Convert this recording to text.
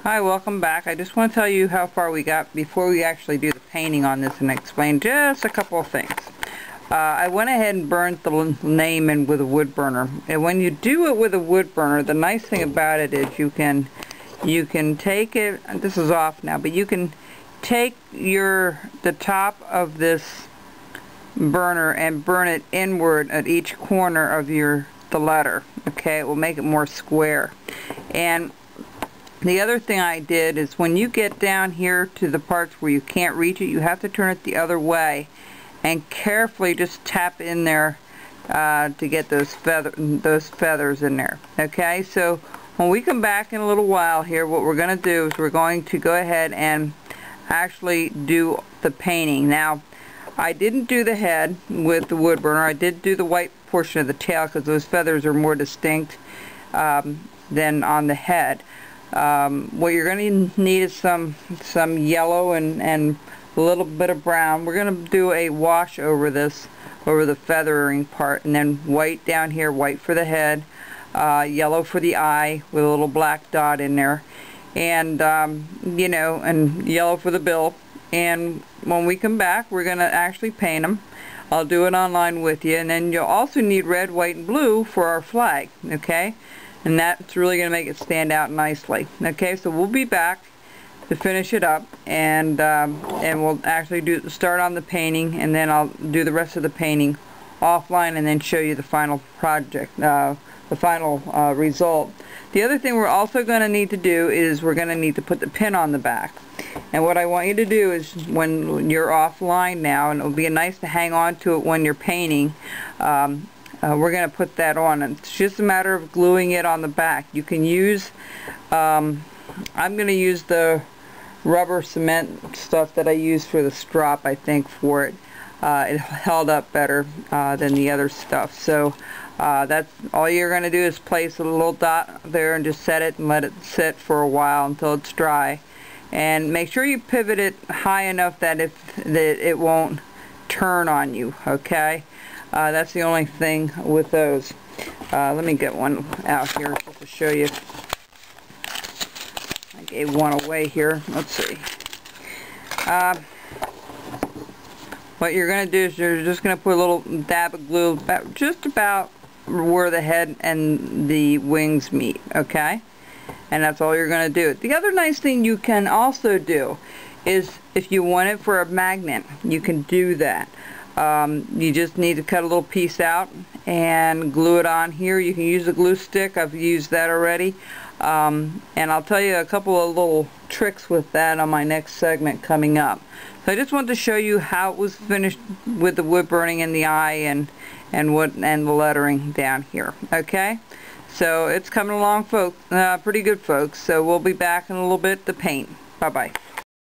Hi, welcome back. I just want to tell you how far we got before we actually do the painting on this and explain just a couple of things. I went ahead and burnt the name in with a wood burner. And when you do it with a wood burner, the nice thing about it is you can take it, this is off now, but you can take the top of this burner and burn it inward at each corner of the letter. Okay, it will make it more square. And the other thing I did is when you get down here to the parts where you can't reach it, you have to turn it the other way and carefully just tap in there to get those feathers in there. Okay, so when we come back in a little while here, what we're going to do is we're going to go ahead and actually do the painting. Now, I didn't do the head with the wood burner. I did do the white portion of the tail because those feathers are more distinct than on the head. What you're going to need is some yellow and a little bit of brown. We're going to do a wash over this, over the feathering part, and then white down here, white for the head, yellow for the eye with a little black dot in there, and you know, and yellow for the bill. And when we come back, we're going to actually paint them. I'll do it online with you, and then you'll also need red, white, and blue for our flag. Okay. And that's really going to make it stand out nicely. Okay, so we'll be back to finish it up, and we'll actually start on the painting, and then I'll do the rest of the painting offline, and then show you the final project, the final result. The other thing we're also going to need to do is we're going to need to put the pin on the back. And what I want you to do is, when you're offline now, and it'll be nice to hang on to it when you're painting, we're going to put that on. It's just a matter of gluing it on the back. You can use, I'm going to use the rubber cement stuff that I used for the strop, I think, for it. It held up better than the other stuff. So that's all you're going to do is place a little dot there and just set it and let it sit for a while until it's dry. And make sure you pivot it high enough that it won't turn on you, okay? That's the only thing with those. Let me get one out here just to show you. I gave one away here. Let's see. What you're going to do is you're just going to put a little dab of glue just about where the head and the wings meet, okay? And that's all you're going to do. The other nice thing you can also do is, if you want it for a magnet, you can do that. You just need to cut a little piece out and glue it on here. You can use a glue stick. I've used that already. And I'll tell you a couple of little tricks with that on my next segment coming up. So I just wanted to show you how it was finished with the wood burning and the eye and the lettering down here. Okay? So it's coming along, folks. Pretty good, folks. So we'll be back in a little bit to paint. Bye-bye.